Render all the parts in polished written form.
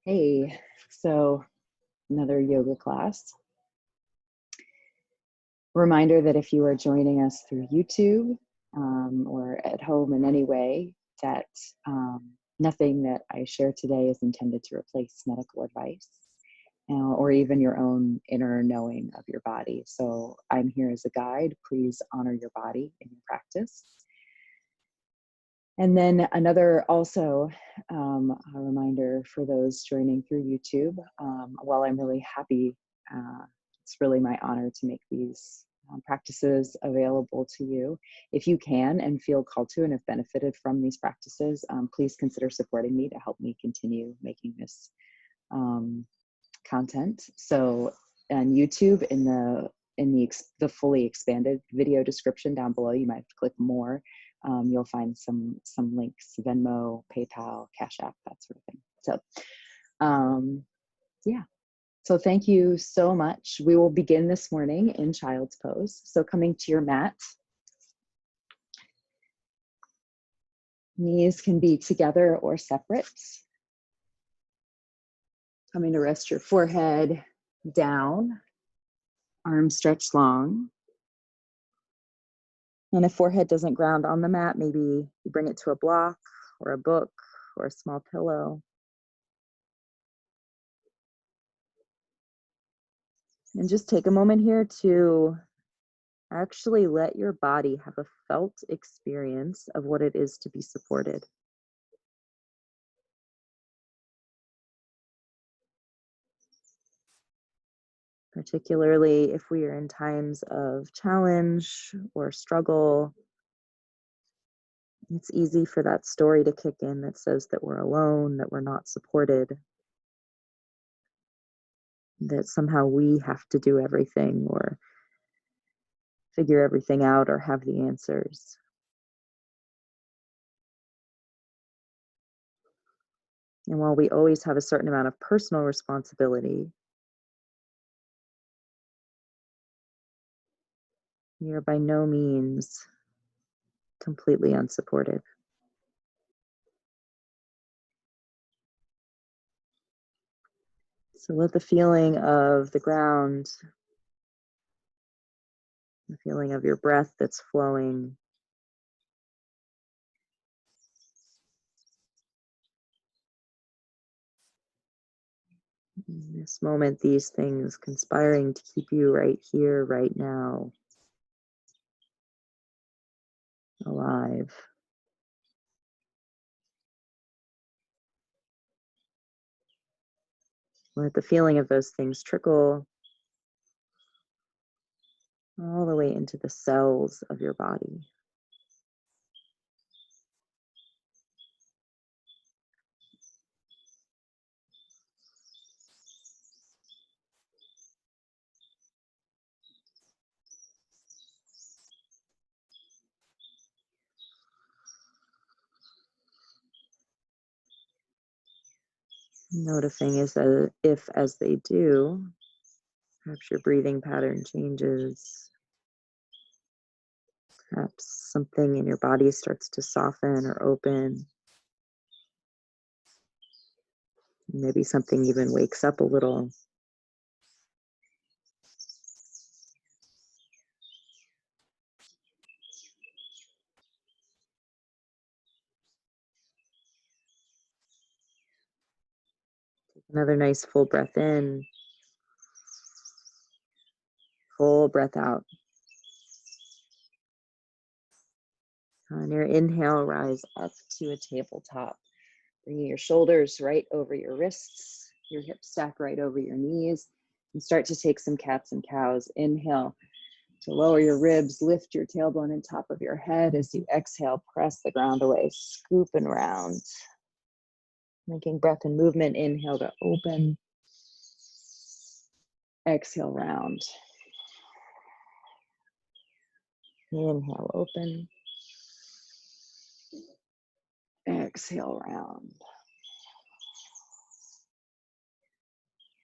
Hey, so another yoga class. Reminder that if you are joining us through YouTube or at home in any way, that nothing that I share today is intended to replace medical advice or even your own inner knowing of your body. So I'm here as a guide. Please honor your body in your practice. And then another also a reminder for those joining through YouTube, while I'm really happy, it's really my honor to make these practices available to you. If you can and feel called to and have benefited from these practices, please consider supporting me to help me continue making this content. So on YouTube, in the fully expanded video description down below, you might have to click more. You'll find some links: Venmo, PayPal, Cash App, that sort of thing. So yeah, so thank you so much. We will begin this morning in child's pose. So coming to your mat, knees can be together or separate. Coming to rest your forehead down, arms stretched long. And if forehead doesn't ground on the mat, maybe you bring it to a block or a book or a small pillow. And just take a moment here to actually let your body have a felt experience of what it is to be supported. Particularly if we are in times of challenge or struggle, it's easy for that story to kick in that says that we're alone, that we're not supported, that somehow we have to do everything or figure everything out or have the answers. And while we always have a certain amount of personal responsibility, we are by no means completely unsupported. So let the feeling of the ground, the feeling of your breath that's flowing, in this moment, these things conspiring to keep you right here, right now, alive. Let the feeling of those things trickle all the way into the cells of your body. Noticing is that if, as they do, perhaps your breathing pattern changes, perhaps something in your body starts to soften or open. Maybe something even wakes up a little. Take another nice full breath in, full breath out. On your inhale, rise up to a tabletop. Bringing your shoulders right over your wrists, your hips stack right over your knees, and start to take some cats and cows. Inhale to lower your ribs, lift your tailbone and top of your head. As you exhale, press the ground away, scoop and round. Making breath and movement. Inhale to open. Exhale, round. Inhale, open. Exhale, round.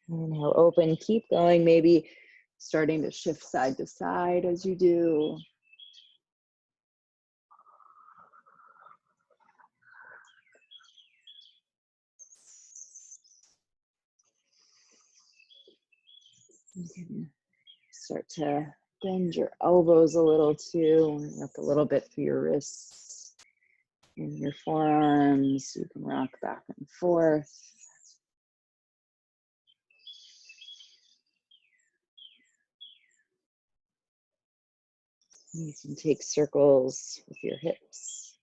Inhale, open. Keep going. Maybe starting to shift side to side as you do. You can start to bend your elbows a little too, up a little bit through your wrists and your forearms. You can rock back and forth. You can take circles with your hips,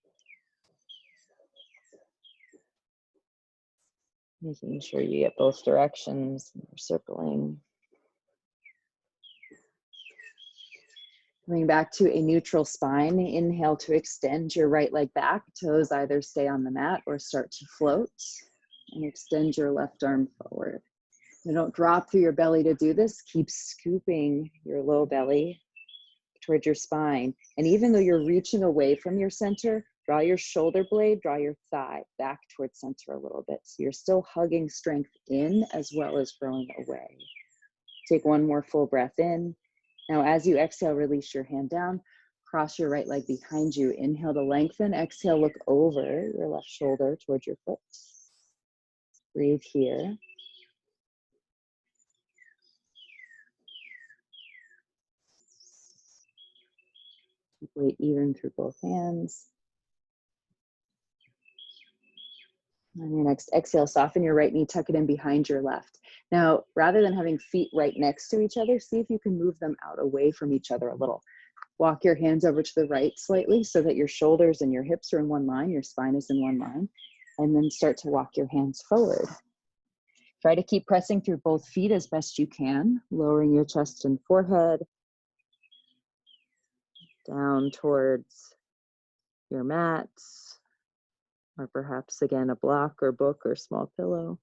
making sure you get both directions when you're circling. Coming back to a neutral spine, inhale to extend your right leg back. Toes either stay on the mat or start to float. And extend your left arm forward. Now don't drop through your belly to do this. Keep scooping your low belly towards your spine. And even though you're reaching away from your center, draw your shoulder blade, draw your thigh back towards center a little bit. So you're still hugging strength in as well as growing away. Take one more full breath in. Now, as you exhale, release your hand down, cross your right leg behind you. Inhale to lengthen, exhale, look over your left shoulder towards your foot. Breathe here. Keep weight even through both hands. On your next exhale, soften your right knee, tuck it in behind your left. Now, rather than having feet right next to each other, see if you can move them out away from each other a little. Walk your hands over to the right slightly so that your shoulders and your hips are in one line, your spine is in one line, and then start to walk your hands forward. Try to keep pressing through both feet as best you can, lowering your chest and forehead down towards your mat, or perhaps again a block or book or small pillow.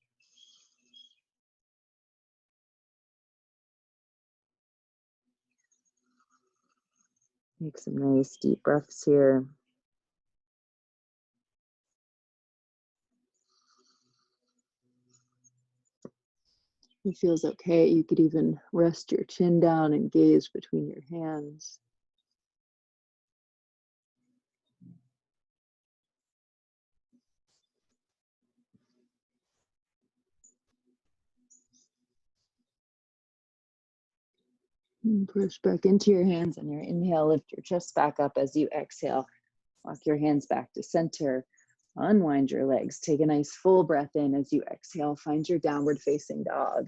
Make some nice deep breaths here. If it feels okay, you could even rest your chin down and gaze between your hands. And push back into your hands on your inhale, lift your chest back up. As you exhale, walk your hands back to center. Unwind your legs. Take a nice full breath in. As you exhale, find your downward facing dog.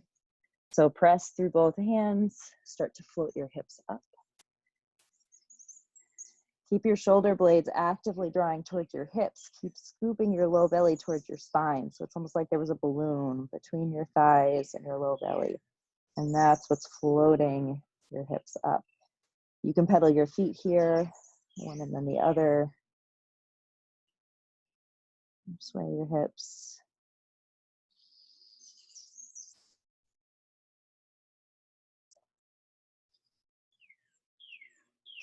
So press through both hands. Start to float your hips up. Keep your shoulder blades actively drawing towards your hips. Keep scooping your low belly towards your spine. So it's almost like there was a balloon between your thighs and your low belly. And that's what's floating your hips up. You can pedal your feet here, one and then the other. Sway your hips.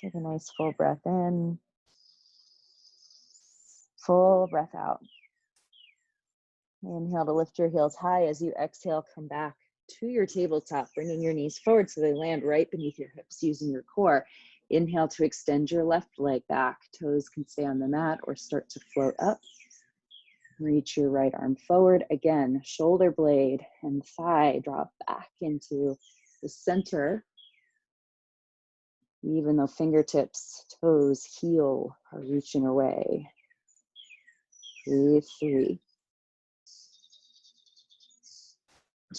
Take a nice full breath in. Full breath out. Inhale to lift your heels high. As you exhale, come back to your tabletop, bringing your knees forward so they land right beneath your hips using your core. Inhale to extend your left leg back. Toes can stay on the mat or start to float up. Reach your right arm forward. Again, shoulder blade and thigh drop back into the center. Even though fingertips, toes, heel are reaching away. Breathe. 3,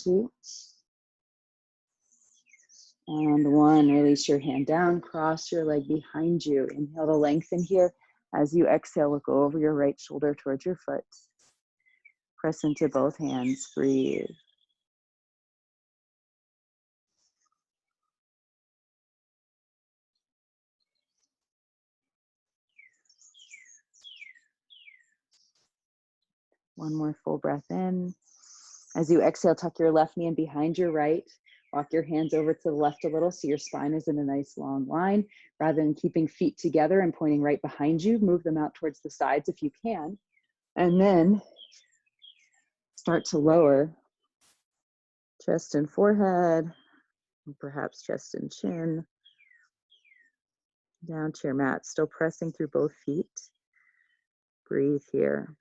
2, and 1. Release your hand down, cross your leg behind you. Inhale to lengthen here. As you exhale, look over your right shoulder towards your foot. Press into both hands, breathe. One more full breath in. As you exhale, tuck your left knee in behind your right. Walk your hands over to the left a little so your spine is in a nice long line. Rather than keeping feet together and pointing right behind you, move them out towards the sides if you can. And then start to lower chest and forehead, perhaps chest and chin, down to your mat, still pressing through both feet. Breathe here.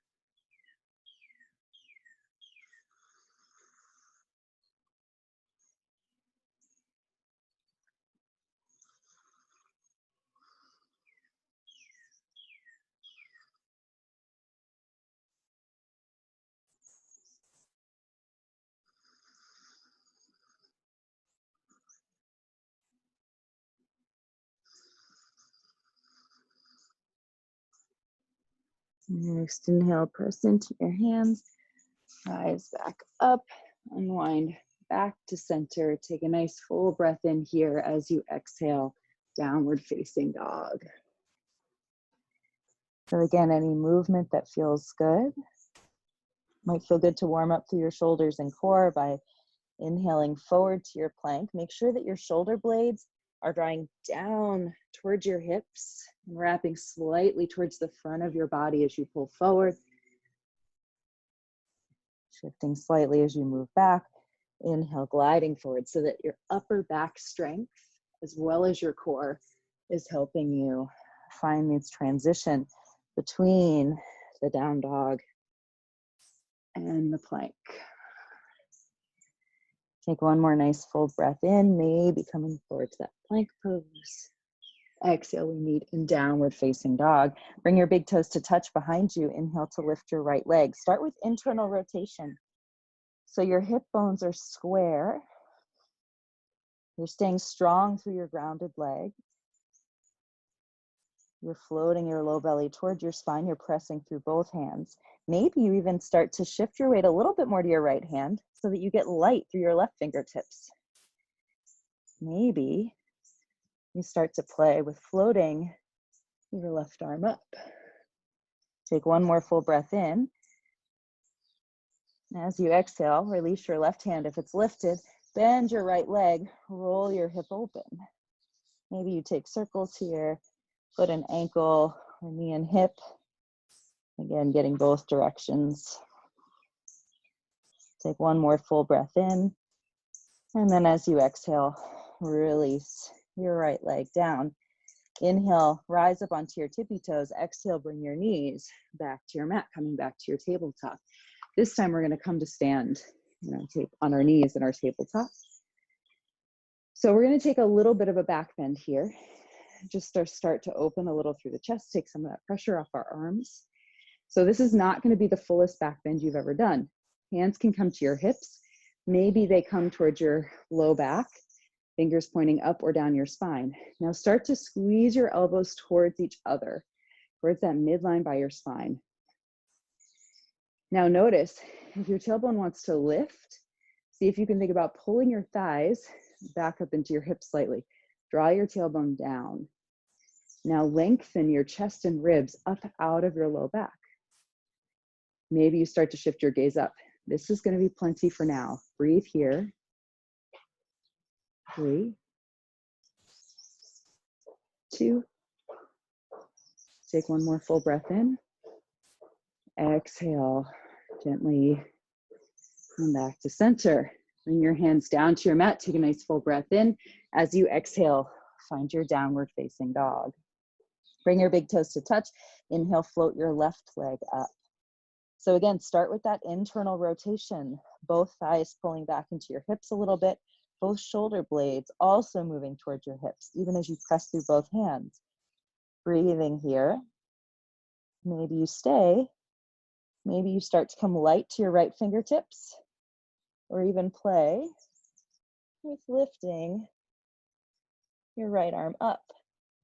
Next inhale, press into your hands, rise back up, unwind back to center. Take a nice full breath in here as you exhale, downward facing dog. So again, any movement that feels good. Might feel good to warm up through your shoulders and core by inhaling forward to your plank. Make sure that your shoulder blades are drawing down towards your hips and wrapping slightly towards the front of your body as you pull forward. Shifting slightly as you move back. Inhale, gliding forward so that your upper back strength, as well as your core, is helping you find this transition between the down dog and the plank. Take one more nice full breath in, maybe coming forward to that plank pose. Exhale, we meet in downward facing dog. Bring your big toes to touch behind you. Inhale to lift your right leg. Start with internal rotation. So your hip bones are square. You're staying strong through your grounded leg. You're floating your low belly towards your spine. You're pressing through both hands. Maybe you even start to shift your weight a little bit more to your right hand so that you get light through your left fingertips. Maybe you start to play with floating your left arm up. Take one more full breath in. As you exhale, release your left hand if it's lifted. Bend your right leg, roll your hip open. Maybe you take circles here, foot and ankle, or knee and hip. Again, getting both directions. Take one more full breath in. And then as you exhale, release your right leg down. Inhale, rise up onto your tippy toes. Exhale, bring your knees back to your mat, coming back to your tabletop. This time we're going to come to stand on our knees in our tabletop. So we're going to take a little bit of a back bend here. Just start to open a little through the chest, take some of that pressure off our arms. So this is not going to be the fullest back bend you've ever done. Hands can come to your hips. Maybe they come towards your low back, fingers pointing up or down your spine. Now start to squeeze your elbows towards each other, towards that midline by your spine. Now notice, if your tailbone wants to lift, see if you can think about pulling your thighs back up into your hips slightly. Draw your tailbone down. Now lengthen your chest and ribs up out of your low back. Maybe you start to shift your gaze up. This is going to be plenty for now. Breathe here. 3, 2. Take one more full breath in. Exhale, gently come back to center. Bring your hands down to your mat. Take a nice full breath in. As you exhale, find your downward facing dog. Bring your big toes to touch. Inhale, float your left leg up. So again, start with that internal rotation. Both thighs pulling back into your hips a little bit. Both shoulder blades also moving towards your hips, even as you press through both hands. Breathing here. Maybe you stay. Maybe you start to come light to your right fingertips, or even play with lifting your right arm up.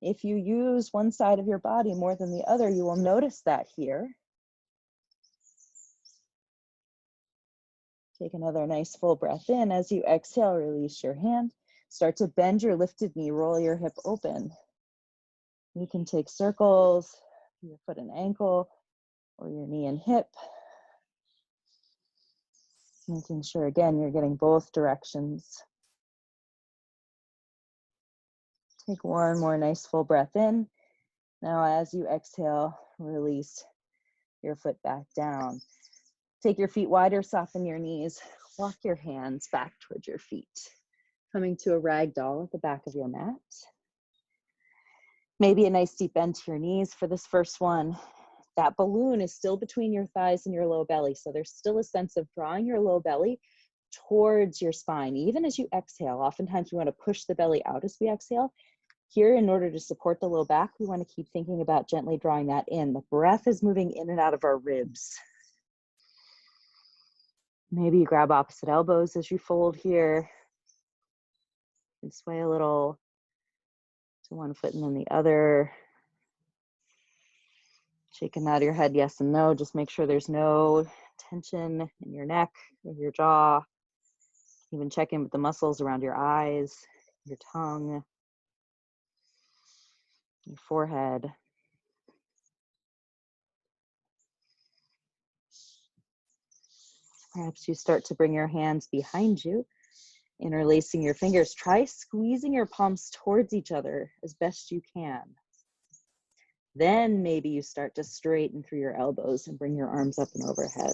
If you use one side of your body more than the other, you will notice that here. Take another nice full breath in. As you exhale, release your hand. Start to bend your lifted knee, roll your hip open. You can take circles, your foot and ankle, or your knee and hip. Making sure, again, you're getting both directions. Take one more nice full breath in. Now, as you exhale, release your foot back down. Take your feet wider, soften your knees. Walk your hands back towards your feet. Coming to a rag doll at the back of your mat. Maybe a nice deep bend to your knees for this first one. That balloon is still between your thighs and your low belly. So there's still a sense of drawing your low belly towards your spine. Even as you exhale, oftentimes we want to push the belly out as we exhale. Here, in order to support the low back, we want to keep thinking about gently drawing that in. The breath is moving in and out of our ribs. Maybe you grab opposite elbows as you fold here. And sway a little to one foot and then the other. Shaking out of your head, yes and no. Just make sure there's no tension in your neck or your jaw. Even check in with the muscles around your eyes, your tongue, your forehead. Perhaps you start to bring your hands behind you, interlacing your fingers. Try squeezing your palms towards each other as best you can. Then maybe you start to straighten through your elbows and bring your arms up and overhead.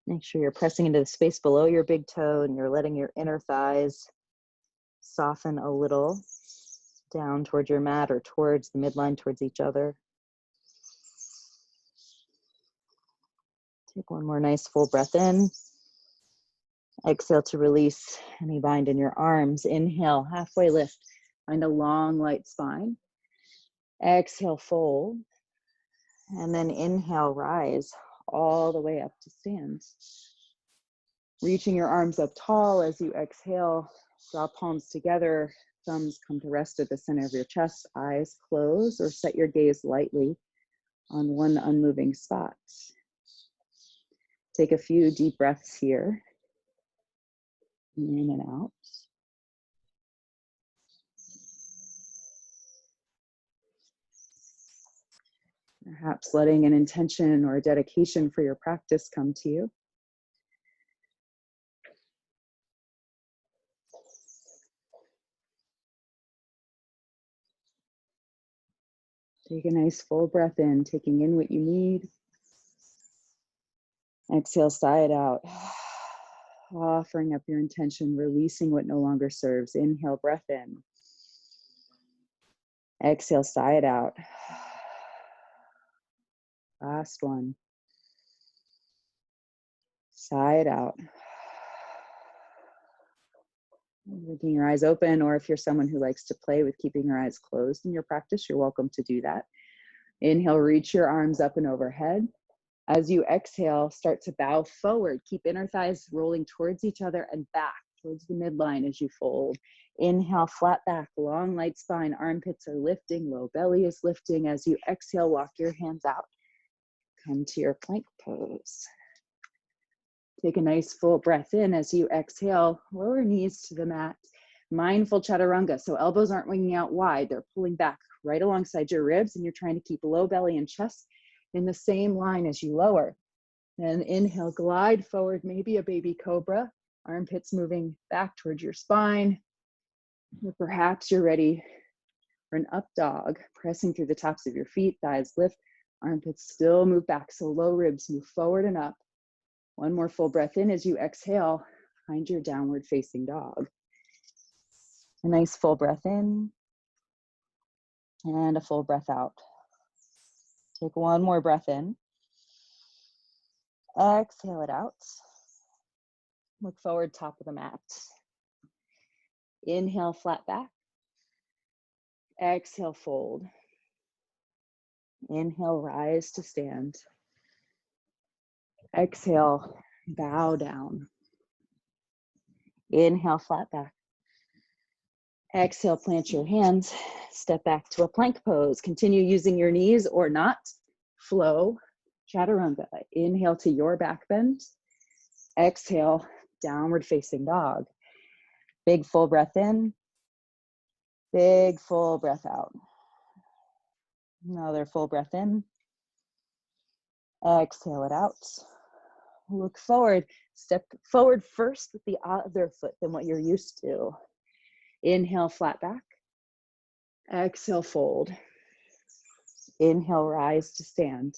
Make sure you're pressing into the space below your big toe and you're letting your inner thighs soften a little down towards your mat or towards the midline, towards each other. Take one more nice full breath in. Exhale to release any bind in your arms. Inhale, halfway lift. Find a long, light spine. Exhale, fold. And then inhale, rise all the way up to stand. Reaching your arms up tall as you exhale. Draw palms together. Thumbs come to rest at the center of your chest. Eyes close or set your gaze lightly on one unmoving spot. Take a few deep breaths here. In and out. Perhaps letting an intention or a dedication for your practice come to you. Take a nice full breath in, taking in what you need. Exhale, sigh it out. Offering up your intention, releasing what no longer serves. Inhale, breath in. Exhale, sigh it out. Last one. Sigh it out. Keeping your eyes open, or if you're someone who likes to play with keeping your eyes closed in your practice, you're welcome to do that. Inhale, reach your arms up and overhead. As you exhale, start to bow forward. Keep inner thighs rolling towards each other and back towards the midline as you fold. Inhale, flat back, long, light spine. Armpits are lifting, low belly is lifting. As you exhale, walk your hands out. Come to your plank pose. Take a nice full breath in. As you exhale, lower knees to the mat. Mindful chaturanga. So elbows aren't winging out wide. They're pulling back right alongside your ribs, and you're trying to keep low belly and chest in the same line as you lower. Then inhale, glide forward, maybe a baby cobra. Armpits moving back towards your spine. Or perhaps you're ready for an up dog, pressing through the tops of your feet, thighs lift, armpits still move back, so low ribs move forward and up. One more full breath in. As you exhale, find your downward facing dog. A nice full breath in and a full breath out. Take one more breath in. Exhale it out. Look forward, top of the mat. Inhale, flat back. Exhale, fold. Inhale, rise to stand. Exhale, bow down. Inhale, flat back. Exhale, plant your hands. Step back to a plank pose. Continue using your knees or not. Flow, chaturanga. Inhale to your back bend. Exhale, downward facing dog. Big full breath in. Big full breath out. Another full breath in. Exhale it out. Look forward. Step forward first with the other foot than what you're used to. Inhale, flat back. Exhale, fold. Inhale, rise to stand.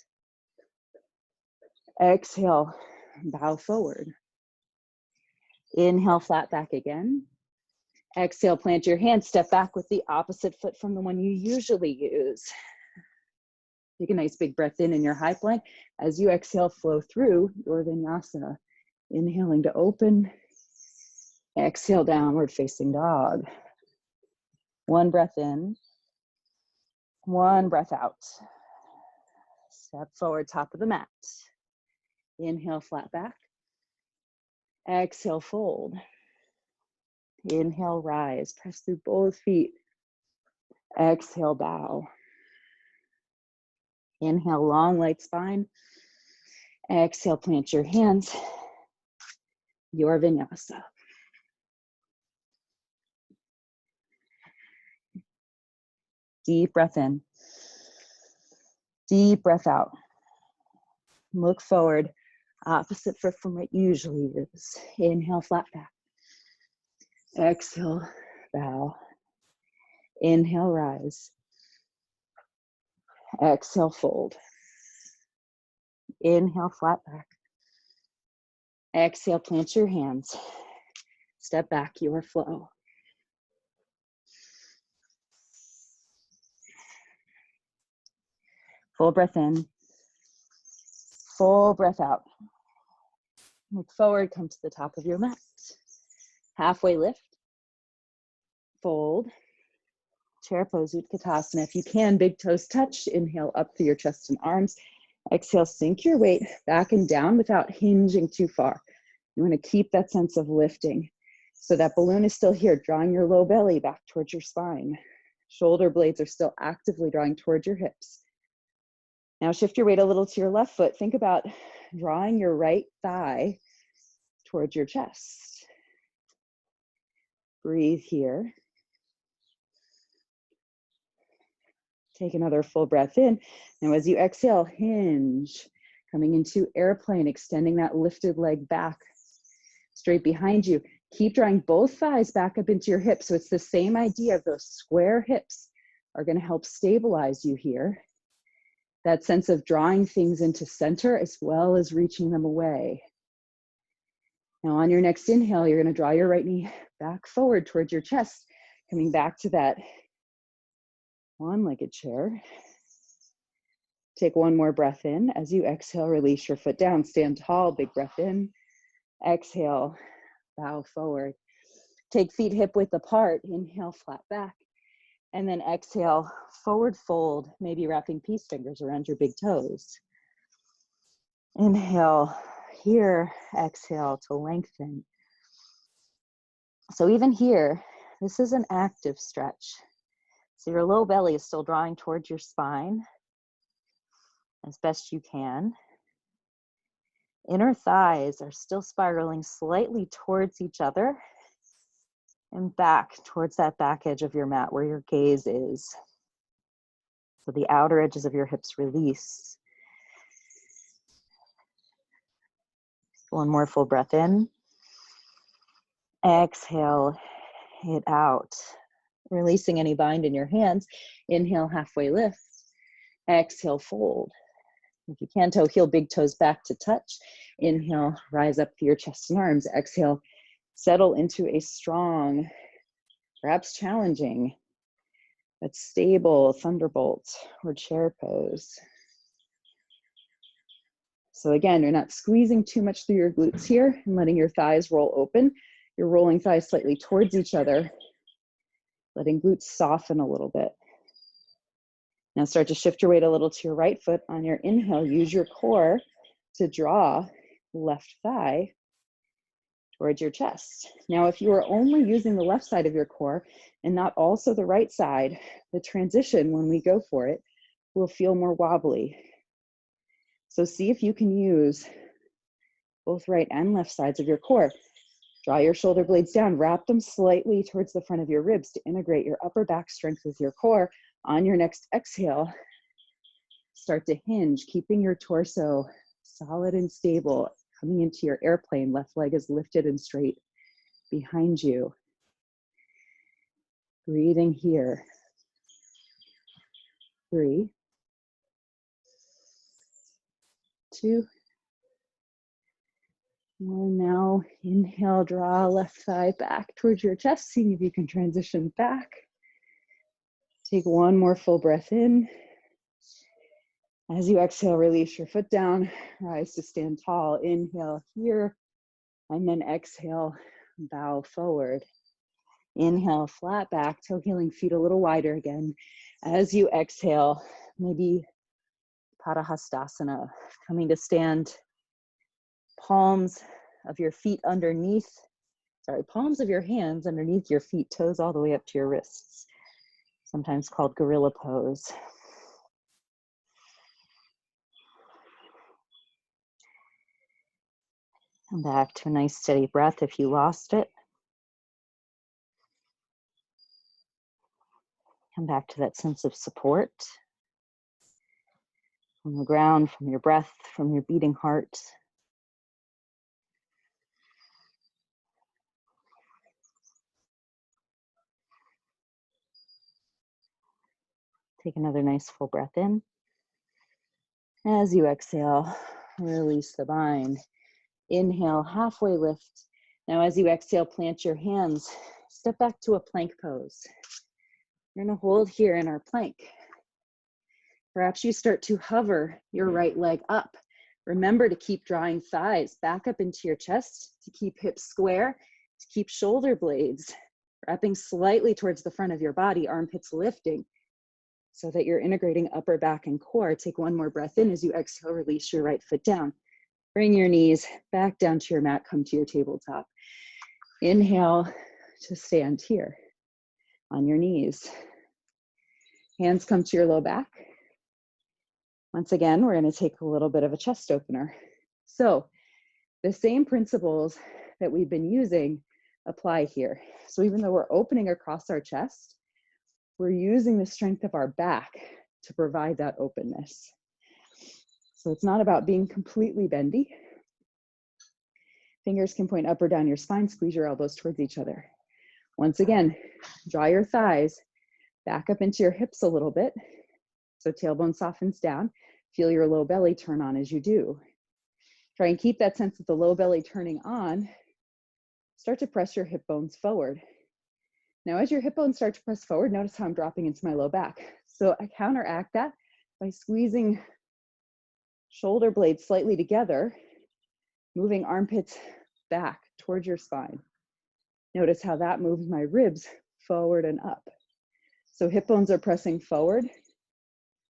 Exhale, bow forward. Inhale, flat back again. Exhale, plant your hands, step back with the opposite foot from the one you usually use. Take a nice big breath in your high plank. As you exhale, flow through your vinyasa. Inhaling to open. Exhale, downward facing dog. One breath in. One breath out. Step forward, top of the mat. Inhale, flat back. Exhale, fold. Inhale, rise. Press through both feet. Exhale, bow. Inhale, long, light spine. Exhale, plant your hands. Your vinyasa. Deep breath in. Deep breath out. Look forward. Opposite foot from what usually is. Inhale, flat back. Exhale, bow. Inhale, rise. Exhale, fold. Inhale, flat back. Exhale, plant your hands. Step back, your flow. Full breath in. Full breath out. Look forward, come to the top of your mat. Halfway lift. Fold. Chair pose, Utkatasana. If you can, big toes touch. Inhale up through your chest and arms. Exhale, sink your weight back and down without hinging too far. You want to keep that sense of lifting. So that balloon is still here, drawing your low belly back towards your spine. Shoulder blades are still actively drawing towards your hips. Now shift your weight a little to your left foot. Think about drawing your right thigh towards your chest. Breathe here. Take another full breath in. Now as you exhale, hinge. Coming into airplane, extending that lifted leg back straight behind you. Keep drawing both thighs back up into your hips. So it's the same idea of those square hips are going to help stabilize you here. That sense of drawing things into center as well as reaching them away. Now on your next inhale, you're going to draw your right knee back forward towards your chest, coming back to that one-legged chair. Take one more breath in. As you exhale, release your foot down. Stand tall, big breath in. Exhale, bow forward. Take feet hip width apart. Inhale, flat back. And then exhale, forward fold, maybe wrapping peace fingers around your big toes. Inhale here, exhale to lengthen. So even here, this is an active stretch. So your low belly is still drawing towards your spine as best you can. Inner thighs are still spiraling slightly towards each other and back towards that back edge of your mat where your gaze is. So the outer edges of your hips release. One more full breath in. Exhale it out. Releasing any bind in your hands. Inhale, halfway lift. Exhale, fold. If you can, toe heel, big toes back to touch. Inhale, rise up through your chest and arms. Exhale, settle into a strong, perhaps challenging, but stable thunderbolt or chair pose. So again, you're not squeezing too much through your glutes here and letting your thighs roll open. You're rolling thighs slightly towards each other, letting glutes soften a little bit. Now start to shift your weight a little to your right foot. On your inhale, use your core to draw left thigh towards your chest. Now, if you are only using the left side of your core and not also the right side, the transition when we go for it will feel more wobbly. So see if you can use both right and left sides of your core. Draw your shoulder blades down, wrap them slightly towards the front of your ribs to integrate your upper back strength with your core. On your next exhale, start to hinge, keeping your torso solid and stable. Coming into your airplane, left leg is lifted and straight behind you. Breathing here. 3, 2, 1. Now inhale, draw left thigh back towards your chest, seeing if you can transition back. Take one more full breath in. As you exhale, release your foot down, rise to stand tall. Inhale here, and then exhale, bow forward. Inhale, flat back, toe heeling feet a little wider again. As you exhale, maybe Padahastasana, coming to stand, palms of your feet palms of your hands underneath your feet, toes all the way up to your wrists. sometimes called gorilla pose. Come back to a nice steady breath if you lost it. Come back to that sense of support from the ground, from your breath, from your beating heart. Take another nice full breath in. As you exhale, release the bind. Inhale, halfway lift. Now as you exhale, plant your hands. Step back to a plank pose. We're gonna hold here in our plank. Perhaps you start to hover your right leg up. Remember to keep drawing thighs back up into your chest, to keep hips square, to keep shoulder blades wrapping slightly towards the front of your body, armpits lifting, so that you're integrating upper back and core. Take one more breath in. As you exhale, release your right foot down. Bring your knees back down to your mat, come to your tabletop. Inhale to stand here on your knees. Hands come to your low back. Once again, we're going to take a little bit of a chest opener. So the same principles that we've been using apply here. So even though we're opening across our chest, we're using the strength of our back to provide that openness. So it's not about being completely bendy. Fingers can point up or down your spine, squeeze your elbows towards each other. Once again, draw your thighs back up into your hips a little bit. So tailbone softens down. Feel your low belly turn on as you do. Try and keep that sense of the low belly turning on. Start to press your hip bones forward. Now, as your hip bones start to press forward, notice how I'm dropping into my low back. So I counteract that by squeezing shoulder blades slightly together, moving armpits back towards your spine. Notice how that moves my ribs forward and up. So hip bones are pressing forward.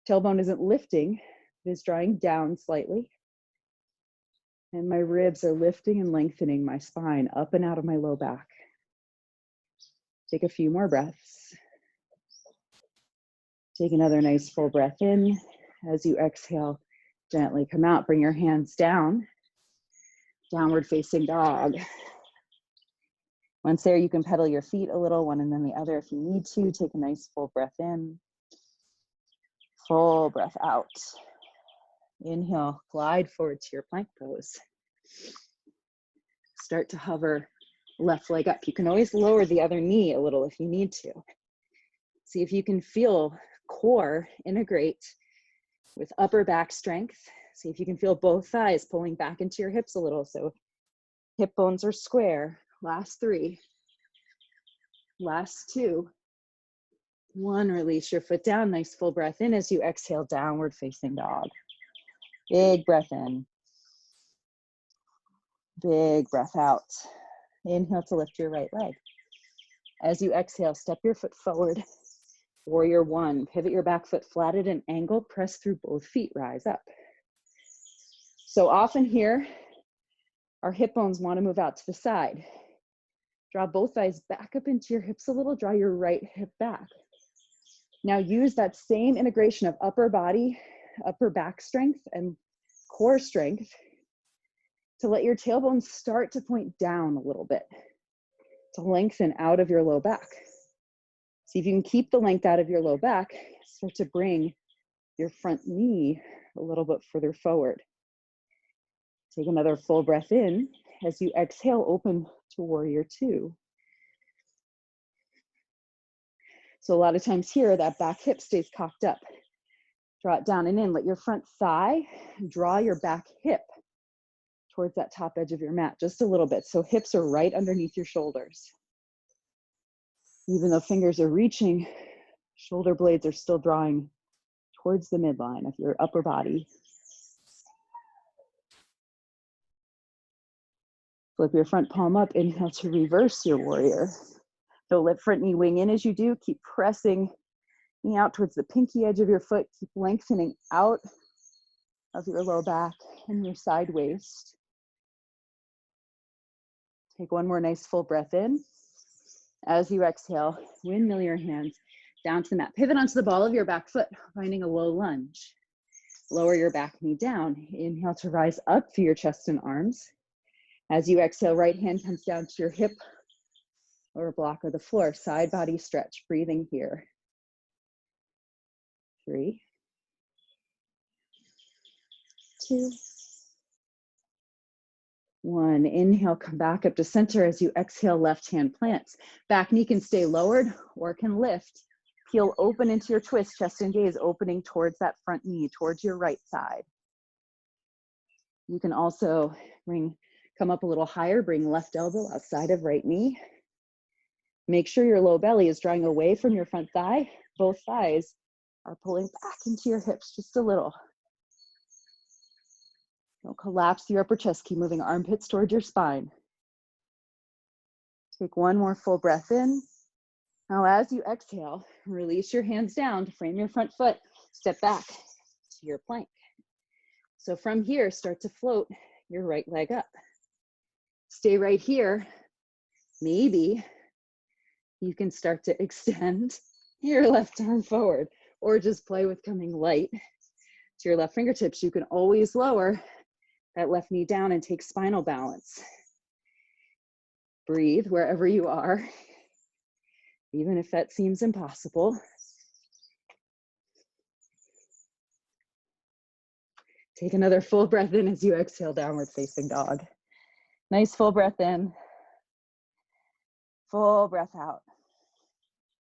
Tailbone isn't lifting, it is drawing down slightly. And my ribs are lifting and lengthening my spine up and out of my low back. Take a few more breaths. Take another nice full breath in. As you exhale, gently come out. Bring your hands down. Downward facing dog. Once there, you can pedal your feet a little, one and then the other if you need to. Take a nice full breath in. Full breath out. Inhale, glide forward to your plank pose. Start to hover left leg up. You can always lower the other knee a little if you need to. See if you can feel core integrate with upper back strength. See if you can feel both thighs pulling back into your hips a little. So hip bones are square. Last 3. Last 2. 1, release your foot down. Nice full breath in as you exhale, downward facing dog. Big breath in. Big breath out. Inhale to lift your right leg. As you exhale, step your foot forward. Warrior 1. Pivot your back foot flat at an angle. Press through both feet. Rise up. So often here, our hip bones want to move out to the side. Draw both thighs back up into your hips a little. Draw your right hip back. Now use that same integration of upper body, upper back strength, and core strength to let your tailbone start to point down a little bit, to lengthen out of your low back. See if you can keep the length out of your low back. Start to bring your front knee a little bit further forward. Take another full breath in. As you exhale, open to warrior 2. So a lot of times here, that back hip stays cocked up. Draw it down and in. Let your front thigh draw your back hip towards that top edge of your mat just a little bit. So hips are right underneath your shoulders. Even though fingers are reaching, shoulder blades are still drawing towards the midline of your upper body. Flip your front palm up. Inhale to reverse your warrior. Don't let front knee wing in as you do. Keep pressing knee out towards the pinky edge of your foot. Keep lengthening out of your low back and your side waist. Take one more nice full breath in. As you exhale, windmill your hands. Down to the mat. Pivot onto the ball of your back foot, finding a low lunge. Lower your back knee down. Inhale to rise up through your chest and arms. As you exhale, right hand comes down to your hip or a block of the floor. Side body stretch, breathing here. 3, 2, 1. Inhale, come back up to center. As you exhale, left hand plants. Back knee can stay lowered or can lift. Heel open into your twist, chest and gaze opening towards that front knee, towards your right side. You can also come up a little higher, bring left elbow outside of right knee. Make sure your low belly is drawing away from your front thigh. Both thighs are pulling back into your hips just a little. Don't collapse your upper chest. Keep moving armpits toward your spine. Take one more full breath in. Now as you exhale, release your hands down to frame your front foot. Step back to your plank. So from here, start to float your right leg up. Stay right here. Maybe you can start to extend your left arm forward or just play with coming light to your left fingertips. You can always lower that left knee down and take spinal balance. Breathe wherever you are, even if that seems impossible. Take another full breath in as you exhale, downward facing dog. Nice full breath in, full breath out.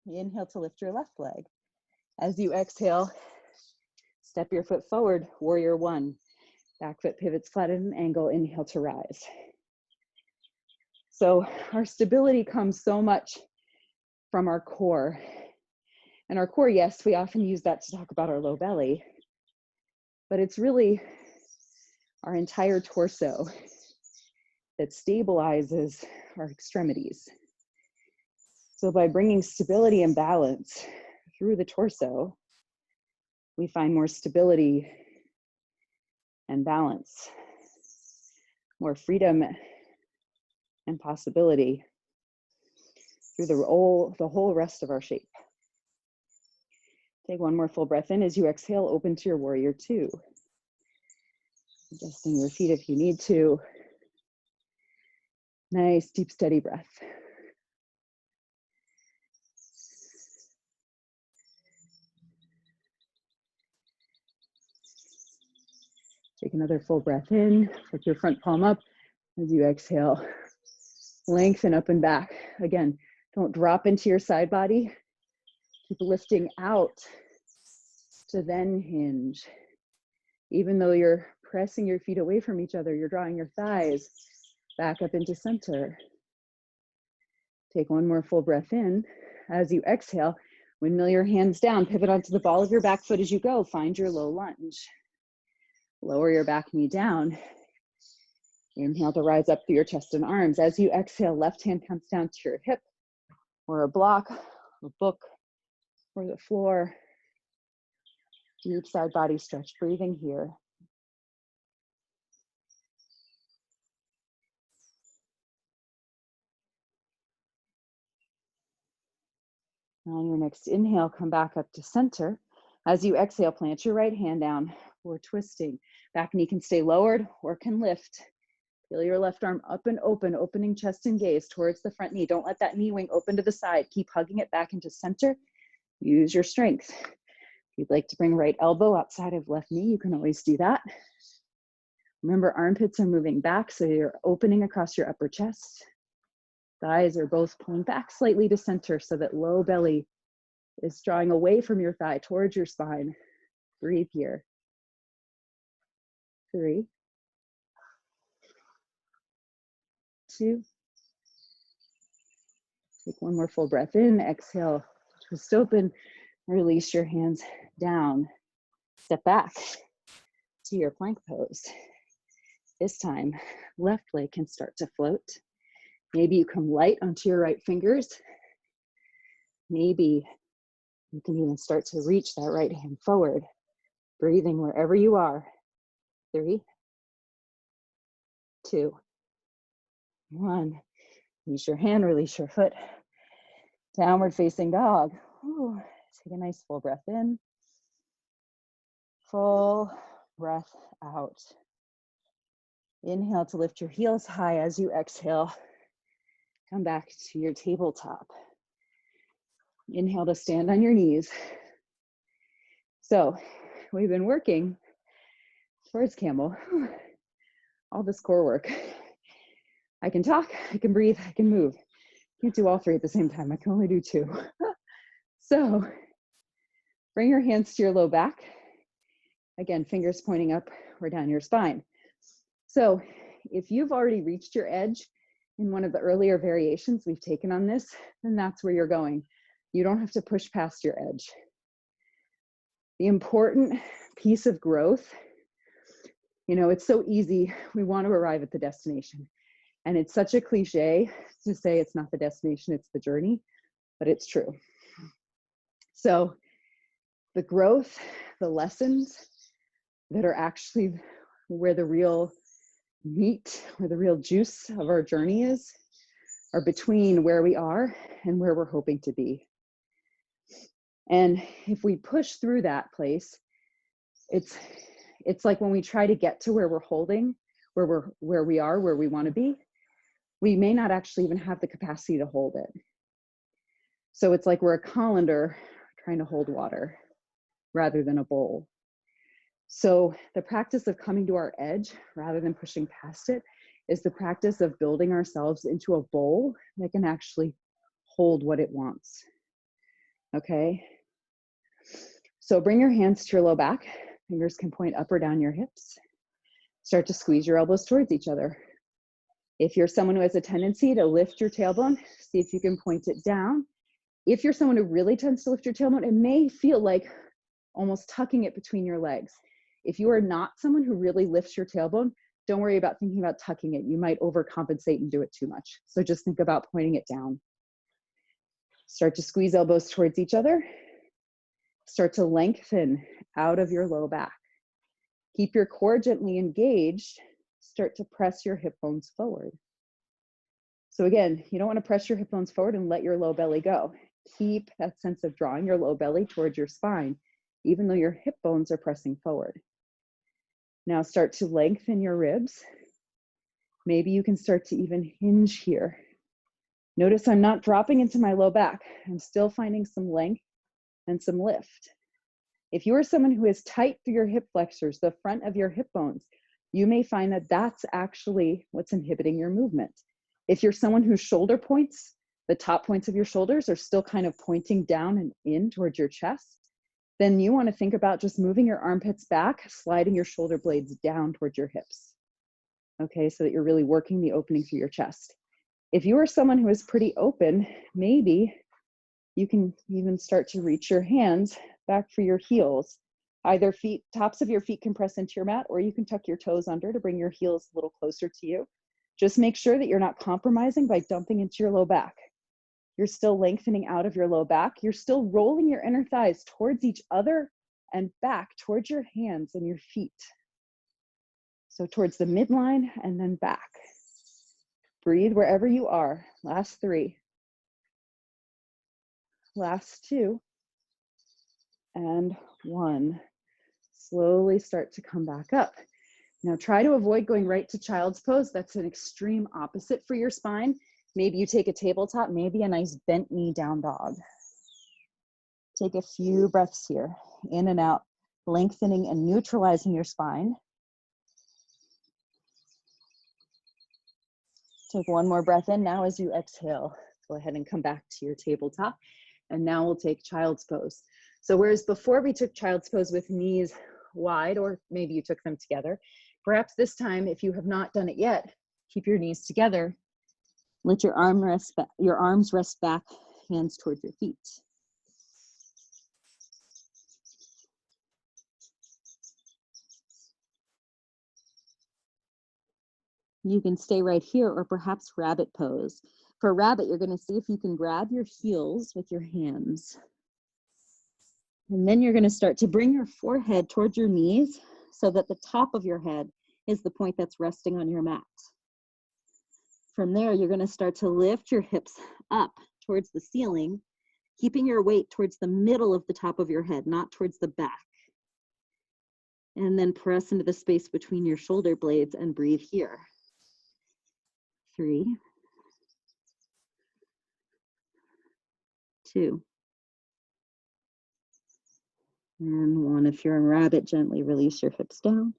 Inhale to lift your left leg. As you exhale, step your foot forward, warrior 1. Back foot pivots flat at an angle, inhale to rise. So our stability comes so much from our core. And our core, yes, we often use that to talk about our low belly, but it's really our entire torso that stabilizes our extremities. So by bringing stability and balance through the torso, we find more stability and balance, more freedom and possibility through the whole rest of our shape. Take one more full breath in. As you exhale, open to your warrior 2. Adjusting your feet if you need to. Nice, deep, steady breath. Take another full breath in. Put your front palm up. As you exhale, lengthen up and back. Again, don't drop into your side body. Keep lifting out to then hinge. Even though you're pressing your feet away from each other, you're drawing your thighs back up into center. Take one more full breath in. As you exhale, windmill your hands down, pivot onto the ball of your back foot as you go. Find your low lunge. Lower your back knee down. Inhale to rise up through your chest and arms. As you exhale, left hand comes down to your hip or a block, a book, or the floor. Deep side body stretch, breathing here. On your next inhale, come back up to center. As you exhale, plant your right hand down for twisting. Back knee can stay lowered or can lift. Feel your left arm up and open, opening chest and gaze towards the front knee. Don't let that knee wing open to the side. Keep hugging it back into center. Use your strength. If you'd like to bring right elbow outside of left knee, you can always do that. Remember, armpits are moving back, so you're opening across your upper chest. Thighs are both pulling back slightly to center so that low belly is drawing away from your thigh towards your spine. Breathe here. 3, 2. Take one more full breath in. Exhale, twist open. Release your hands down. Step back to your plank pose. This time, left leg can start to float. Maybe you come light onto your right fingers. Maybe you can even start to reach that right hand forward, breathing wherever you are. 3, 2, 1. Use your hand, release your foot. Downward facing dog. Ooh. Take a nice full breath in. Full breath out. Inhale to lift your heels high as you exhale. Come back to your tabletop. Inhale to stand on your knees. So we've been working towards camel. All this core work. I can talk, I can breathe, I can move. Can't do all three at the same time. I can only do two. So bring your hands to your low back. Again, fingers pointing up or down your spine. So if you've already reached your edge in one of the earlier variations we've taken on this, then that's where you're going. You don't have to push past your edge. The important piece of growth, you know, it's so easy. We want to arrive at the destination. And it's such a cliche to say it's not the destination, it's the journey, but it's true. So the growth, the lessons that are actually where the real meat, where the real juice of our journey is, are between where we are and where we're hoping to be. And if we push through that place, it's like when we try to get to where we're holding, where we are, where we want to be, we may not actually even have the capacity to hold it. So it's like we're a colander trying to hold water rather than a bowl. So the practice of coming to our edge rather than pushing past it is the practice of building ourselves into a bowl that can actually hold what it wants. Okay? So bring your hands to your low back. Fingers can point up or down your hips. Start to squeeze your elbows towards each other. If you're someone who has a tendency to lift your tailbone, see if you can point it down. If you're someone who really tends to lift your tailbone, it may feel like almost tucking it between your legs. If you are not someone who really lifts your tailbone, don't worry about thinking about tucking it. You might overcompensate and do it too much. So just think about pointing it down. Start to squeeze elbows towards each other. Start to lengthen out of your low back. Keep your core gently engaged. Start to press your hip bones forward. So again, you don't want to press your hip bones forward and let your low belly go. Keep that sense of drawing your low belly towards your spine, even though your hip bones are pressing forward. Now start to lengthen your ribs. Maybe you can start to even hinge here. Notice I'm not dropping into my low back. I'm still finding some length and some lift. If you are someone who is tight through your hip flexors, the front of your hip bones, you may find that that's actually what's inhibiting your movement. If you're someone whose shoulder points, the top points of your shoulders are still kind of pointing down and in towards your chest, then you want to think about just moving your armpits back, sliding your shoulder blades down towards your hips. Okay, so that you're really working the opening through your chest. If you are someone who is pretty open, maybe you can even start to reach your hands back for your heels. Either tops of your feet can press into your mat, or you can tuck your toes under to bring your heels a little closer to you. Just make sure that you're not compromising by dumping into your low back. You're still lengthening out of your low back. You're still rolling your inner thighs towards each other and back towards your hands and your feet. So towards the midline and then back. Breathe wherever you are. Last 3. Last 2. And 1. Slowly start to come back up. Now try to avoid going right to child's pose. That's an extreme opposite for your spine. Maybe you take a tabletop, maybe a nice bent knee down dog. Take a few breaths here, in and out, lengthening and neutralizing your spine. Take one more breath in now as you exhale. Go ahead and come back to your tabletop. And now we'll take child's pose. So whereas before we took child's pose with knees wide, or maybe you took them together, perhaps this time, if you have not done it yet, keep your knees together. Let your arms rest back, hands towards your feet. You can stay right here, or perhaps rabbit pose. For rabbit, you're going to see if you can grab your heels with your hands. And then you're going to start to bring your forehead towards your knees so that the top of your head is the point that's resting on your mat. From there, you're going to start to lift your hips up towards the ceiling keeping your weight towards the middle of the top of your head, not towards the back. And then press into the space between your shoulder blades and breathe here. 3, 2, and 1. If you're in rabbit, gently release your hips down.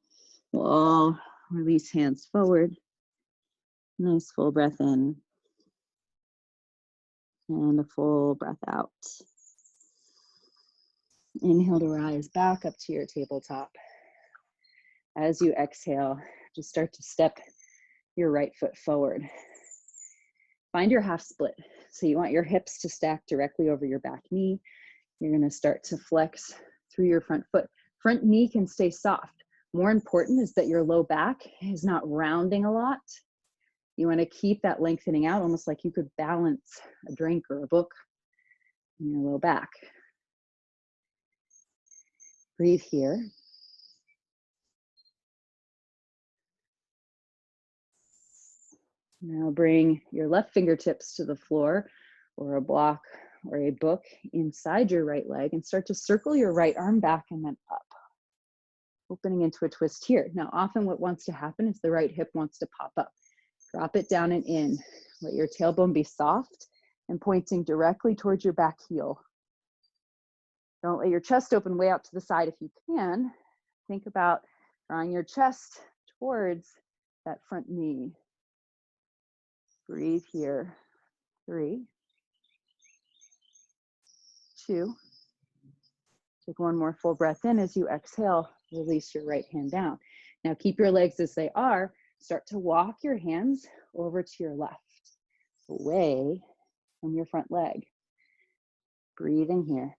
We'll all release hands forward. Nice full breath in. And a full breath out. Inhale to rise back up to your tabletop. As you exhale, just start to step your right foot forward. Find your half split. So you want your hips to stack directly over your back knee. You're going to start to flex through your front foot. Front knee can stay soft. More important is that your low back is not rounding a lot. You want to keep that lengthening out, almost like you could balance a drink or a book in your low back. Breathe here. Now bring your left fingertips to the floor or a block or a book inside your right leg and start to circle your right arm back and then up, opening into a twist here. Now, often what wants to happen is the right hip wants to pop up. Drop it down and in. Let your tailbone be soft and pointing directly towards your back heel. Don't let your chest open way out to the side if you can. Think about drawing your chest towards that front knee. Breathe here. 3, 2. Take one more full breath in. As you exhale, release your right hand down. Now keep your legs as they are. Start to walk your hands over to your left, away from your front leg. Breathe in here.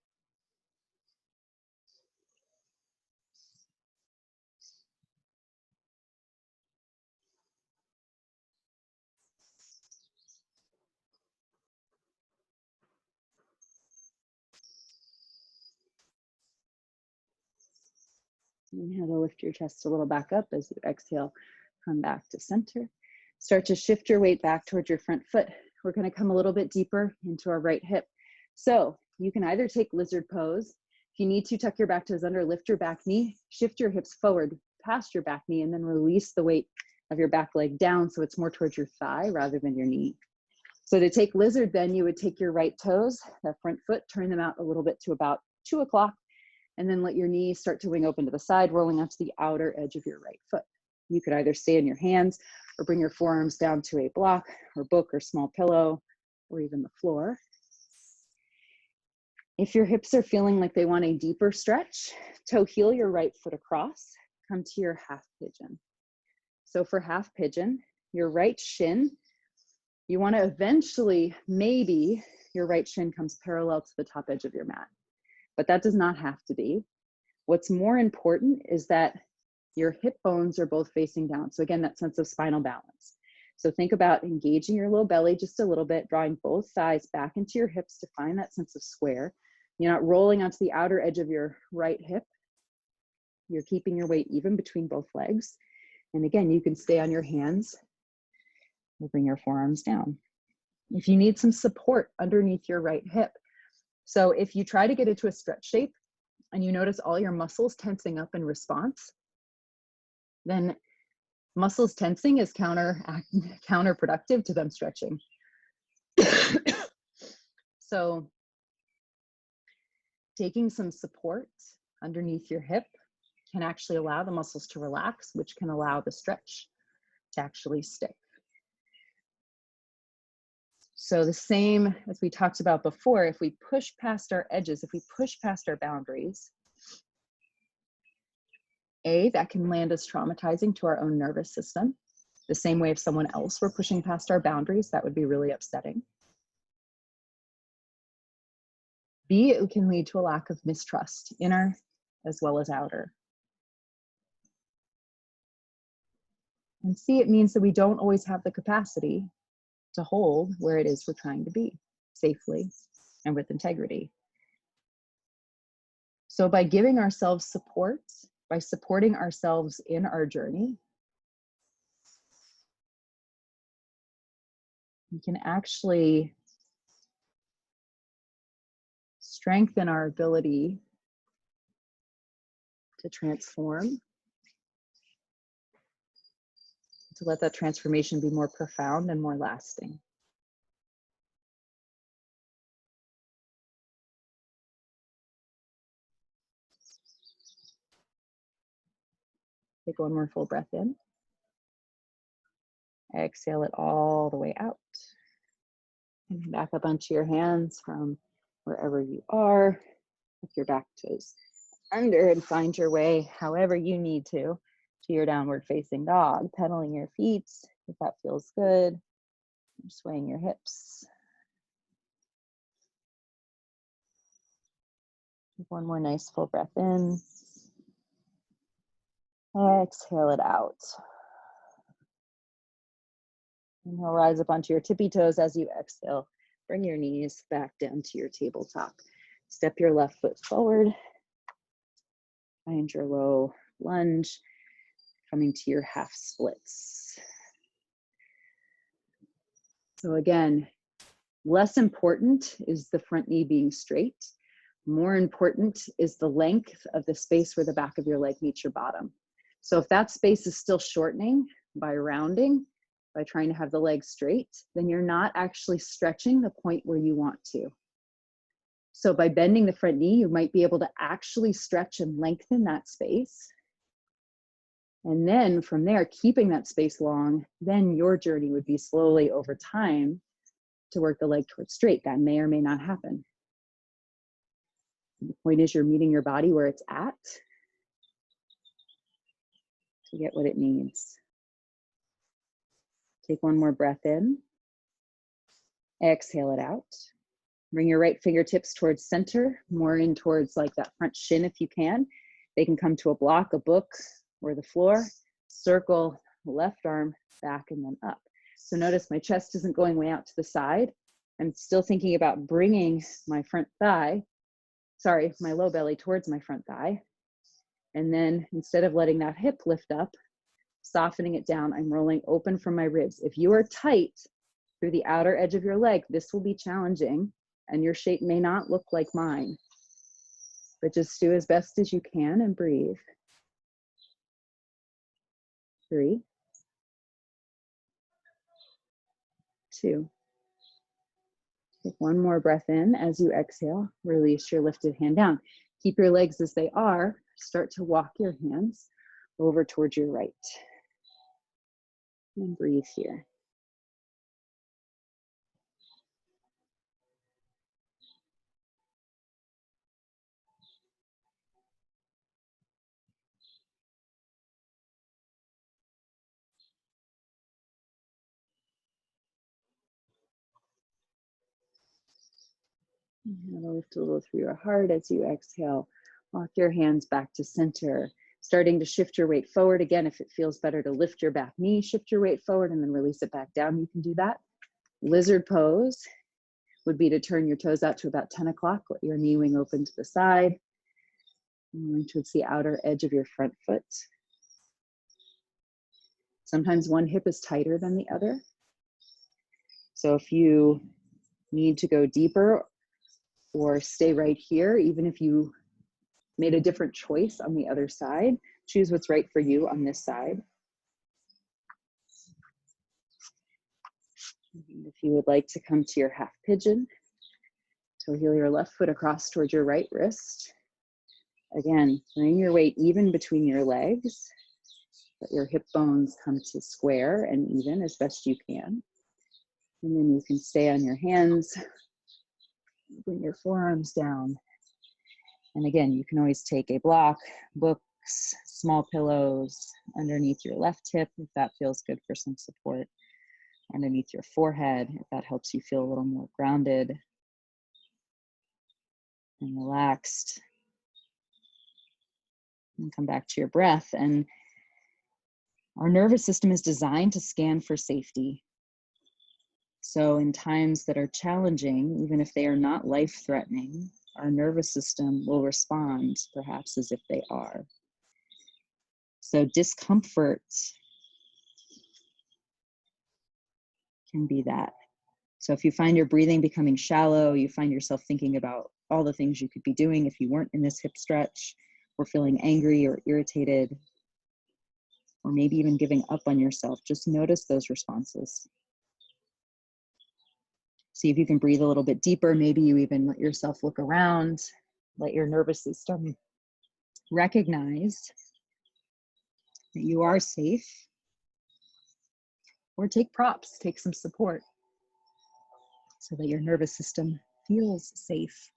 Inhale to lift your chest a little back up. As you exhale, come back to center. Start to shift your weight back towards your front foot. We're going to come a little bit deeper into our right hip. So you can either take lizard pose. If you need to, tuck your back toes under, lift your back knee, shift your hips forward past your back knee, and then release the weight of your back leg down so it's more towards your thigh rather than your knee. So to take lizard, then you would take your right toes, that front foot, turn them out a little bit to about 2 o'clock, and then let your knees start to wing open to the side, rolling onto the outer edge of your right foot. You could either stay in your hands or bring your forearms down to a block or book or small pillow or even the floor. If your hips are feeling like they want a deeper stretch, toe heel your right foot across, come to your half pigeon. So for half pigeon, your right shin, you want to eventually, maybe your right shin comes parallel to the top edge of your mat, but that does not have to be. What's more important is that your hip bones are both facing down. So again, that sense of spinal balance. So think about engaging your low belly just a little bit, drawing both thighs back into your hips to find that sense of square. You're not rolling onto the outer edge of your right hip. You're keeping your weight even between both legs. And again, you can stay on your hands or bring your forearms down. If you need some support underneath your right hip, so if you try to get into a stretch shape and you notice all your muscles tensing up in response, then muscles tensing is counterproductive to them stretching. So taking some support underneath your hip can actually allow the muscles to relax, which can allow the stretch to actually stick. So the same as we talked about before, if we push past our edges, if we push past our boundaries, that can land us traumatizing to our own nervous system. The same way if someone else were pushing past our boundaries, that would be really upsetting. B, it can lead to a lack of mistrust, inner as well as outer. And C, it means that we don't always have the capacity to hold where it is we're trying to be safely and with integrity. So by giving ourselves support, by supporting ourselves in our journey, we can actually strengthen our ability to transform, to let that transformation be more profound and more lasting. Take one more full breath in. Exhale it all the way out. And back up onto your hands from wherever you are. With your back toes under and find your way however you need to your downward facing dog. Pedaling your feet if that feels good. You're swaying your hips. Take one more nice full breath in. Exhale it out. Inhale, rise up onto your tippy toes as you exhale. Bring your knees back down to your tabletop. Step your left foot forward. Find your low lunge, coming to your half splits. So again, less important is the front knee being straight. More important is the length of the space where the back of your leg meets your bottom. So if that space is still shortening by rounding, by trying to have the leg straight, then you're not actually stretching the point where you want to. So by bending the front knee, you might be able to actually stretch and lengthen that space. And then from there, keeping that space long, then your journey would be slowly over time to work the leg towards straight. That may or may not happen. The point is you're meeting your body where it's at to get what it needs. Take one more breath in. Exhale it out. Bring your right fingertips towards center, more in towards like that front shin if you can. They can come to a block, a book, or the floor. Circle left arm back and then up. So notice my chest isn't going way out to the side. I'm still thinking about bringing my front thigh, my low belly towards my front thigh. And then instead of letting that hip lift up, softening it down, I'm rolling open from my ribs. If you are tight through the outer edge of your leg, this will be challenging and your shape may not look like mine. But just do as best as you can and breathe. 3, 2. Take one more breath in as you exhale. Release your lifted hand down. Keep your legs as they are. Start to walk your hands over towards your right. And breathe here. Inhale, lift a little through your heart as you exhale. Walk your hands back to center. Starting to shift your weight forward. Again, if it feels better to lift your back knee, shift your weight forward and then release it back down. You can do that. Lizard pose would be to turn your toes out to about 10 o'clock. Let your knee wing open to the side. Going towards the outer edge of your front foot. Sometimes one hip is tighter than the other. So if you need to go deeper or stay right here, even if you made a different choice on the other side, choose what's right for you on this side. And if you would like to come to your half pigeon, toe heel your left foot across towards your right wrist. Again, bring your weight even between your legs. Let your hip bones come to square and even as best you can. And then you can stay on your hands. Bring your forearms down. And again, you can always take a block, books, small pillows underneath your left hip if that feels good for some support. Underneath your forehead if that helps you feel a little more grounded and relaxed. And come back to your breath. And our nervous system is designed to scan for safety. So in times that are challenging, even if they are not life-threatening, our nervous system will respond perhaps as if they are. So discomfort can be that. So if you find your breathing becoming shallow, you find yourself thinking about all the things you could be doing if you weren't in this hip stretch, or feeling angry or irritated, or maybe even giving up on yourself. Just notice those responses. See if you can breathe a little bit deeper. Maybe you even let yourself look around, let your nervous system recognize that you are safe, or take props, take some support so that your nervous system feels safe.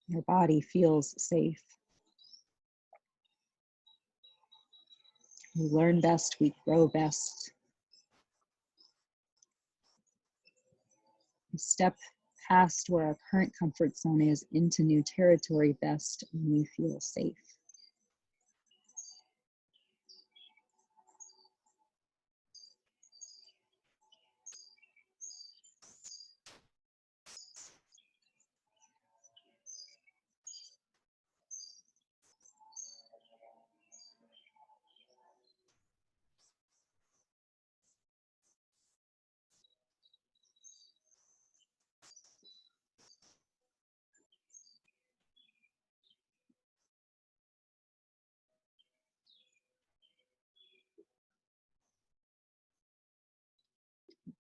Your body feels safe. We learn best, we grow best. We step past where our current comfort zone is into new territory best when we feel safe.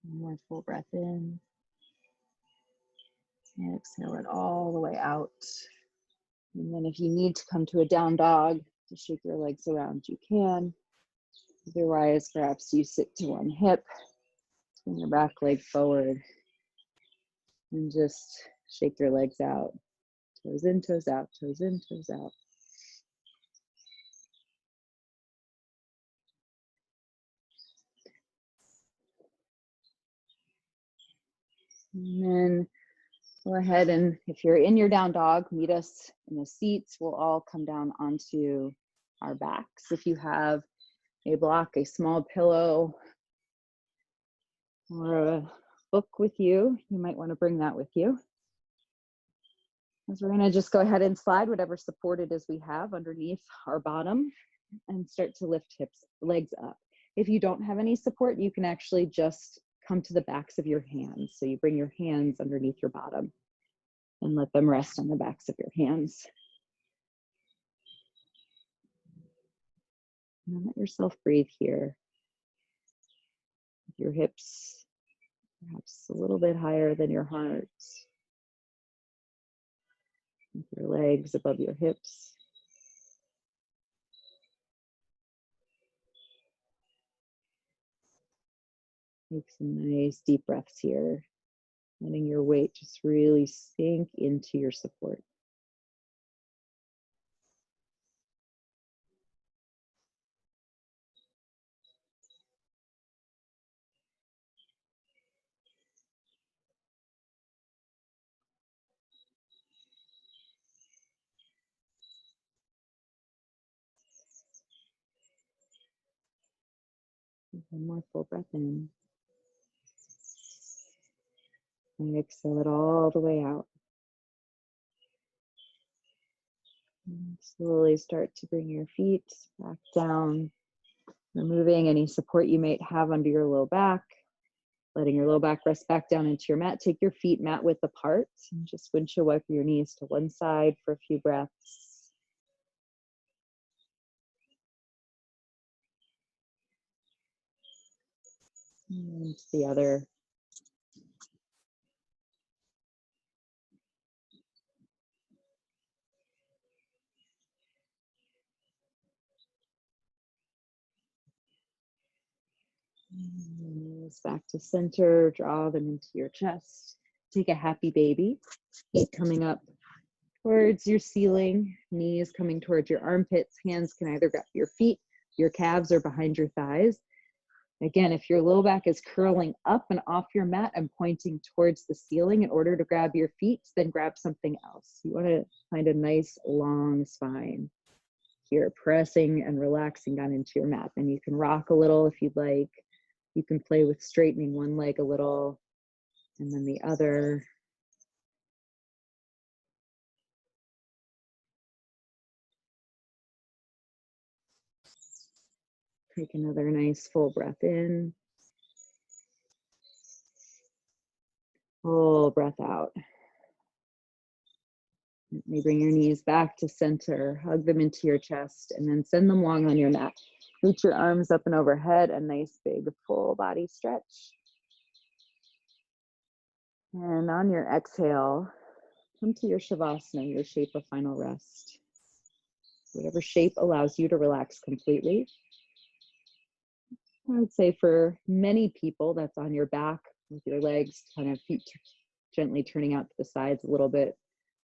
One more full breath in. And exhale it all the way out. And then if you need to come to a down dog to shake your legs around, you can. Otherwise, perhaps you sit to one hip, bring your back leg forward, and just shake your legs out. Toes in, toes out, toes in, toes out. And then go ahead and if you're in your down dog, meet us in the seats. We'll all come down onto our backs. If you have a block, a small pillow, or a book with you, you might want to bring that with you. As we're going to just go ahead and slide whatever support it is we have underneath our bottom and start to lift legs up. If you don't have any support, you can actually just come to the backs of your hands. So you bring your hands underneath your bottom and let them rest on the backs of your hands. And let yourself breathe here. Your hips perhaps a little bit higher than your heart. With your legs above your hips. Take some nice deep breaths here, letting your weight just really sink into your support. One more full breath in. And exhale it all the way out. And slowly start to bring your feet back down, removing any support you might have under your low back, letting your low back rest back down into your mat. Take your feet mat width apart and just windshield wiper your knees to one side for a few breaths. And to the other. Knees back to center, draw them into your chest. Take a happy baby, feet coming up towards your ceiling, knees coming towards your armpits, hands can either grab your feet, your calves, or behind your thighs. Again, if your low back is curling up and off your mat and pointing towards the ceiling in order to grab your feet, then grab something else. You want to find a nice long spine here, pressing and relaxing down into your mat. Then you can rock a little if you'd like. You can play with straightening one leg a little and then the other. Take another nice full breath in. Full breath out. You bring your knees back to center, hug them into your chest, and then send them long on your mat. Reach your arms up and overhead, a nice big full body stretch. And on your exhale, come to your Shavasana, your shape of final rest. Whatever shape allows you to relax completely. I would say for many people, that's on your back with your legs, kind of feet gently turning out to the sides a little bit,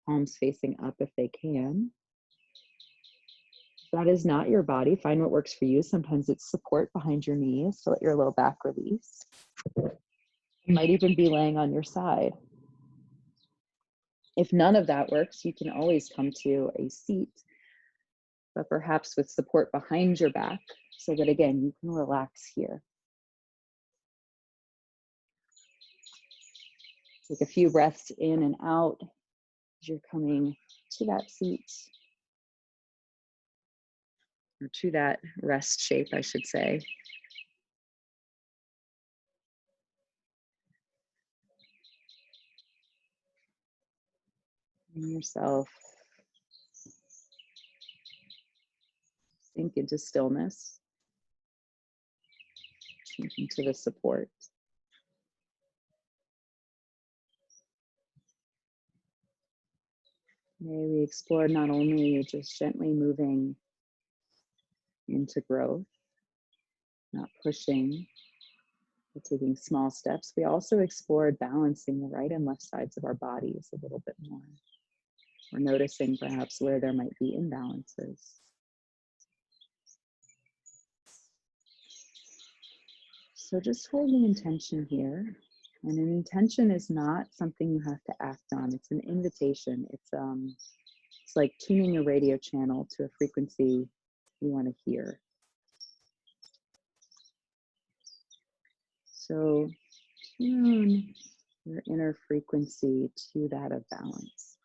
palms facing up if they can. If that is not your body, find what works for you. Sometimes it's support behind your knees to let your low back release. You might even be laying on your side. If none of that works, you can always come to a seat, but perhaps with support behind your back so that, again, you can relax here. Take a few breaths in and out as you're coming to that seat, or to that rest shape, I should say. Bring yourself sink into stillness, sink into the support. May we explore not only just gently moving into growth, not pushing, but taking small steps. We also explored balancing the right and left sides of our bodies a little bit more. We're noticing perhaps where there might be imbalances. So just holding intention here. And an intention is not something you have to act on. It's an invitation. It's like tuning a radio channel to a frequency you want to hear. So tune your inner frequency to that of balance.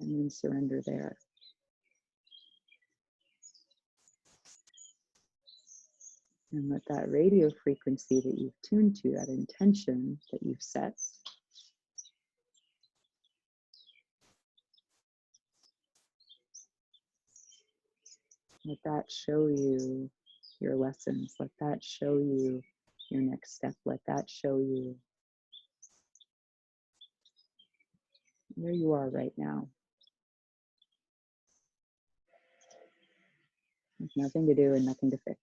And then surrender there. And let that radio frequency that you've tuned to, that intention that you've set, let that show you your lessons. Let that show you your next step. Let that show you where you are right now. There's nothing to do and nothing to fix.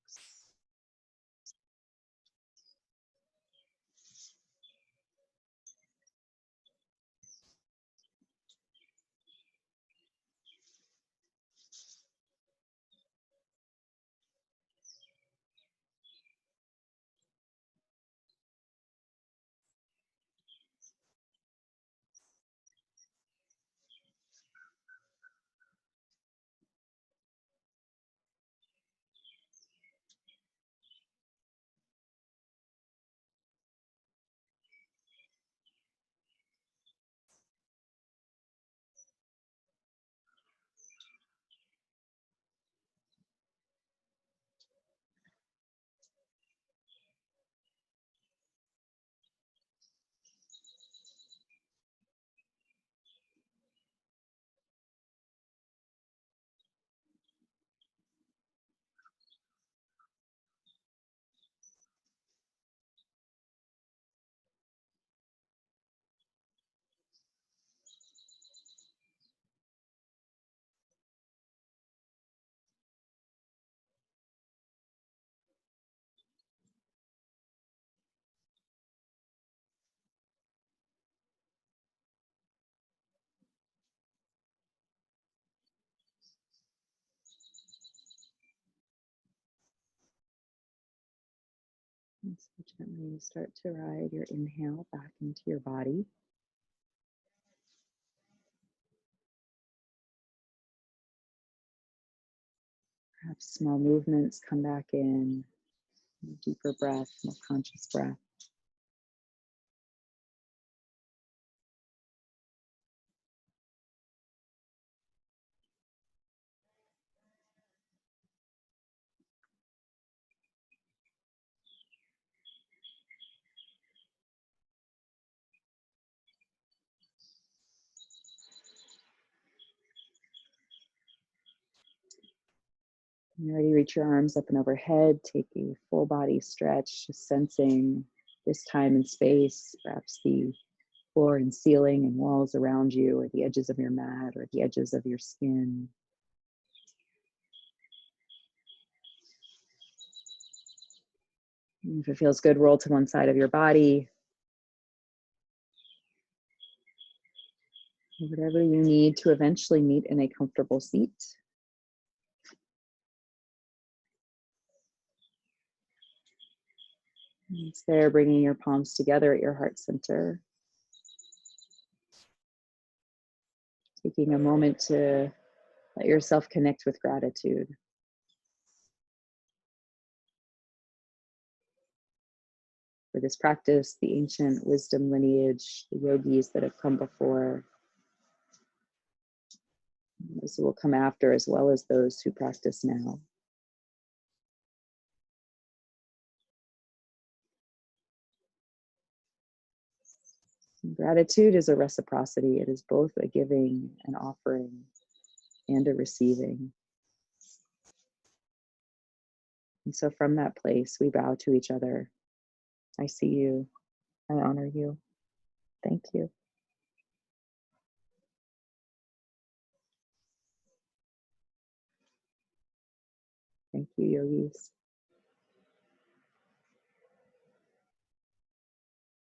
And so gently start to ride your inhale back into your body. Perhaps small movements come back in, deeper breath, more conscious breath. You're ready, reach your arms up and overhead. Take a full body stretch, just sensing this time and space, perhaps the floor and ceiling and walls around you, or the edges of your mat, or the edges of your skin. And if it feels good, roll to one side of your body. Whatever you need to eventually meet in a comfortable seat. It's there, bringing your palms together at your heart center. Taking a moment to let yourself connect with gratitude. For this practice, the ancient wisdom lineage, the yogis that have come before, those who will come after, as well as those who practice now. Gratitude is a reciprocity. It is both a giving, an offering, and a receiving. And so from that place, we bow to each other. I see you. I honor you. Thank you. Thank you, yogis.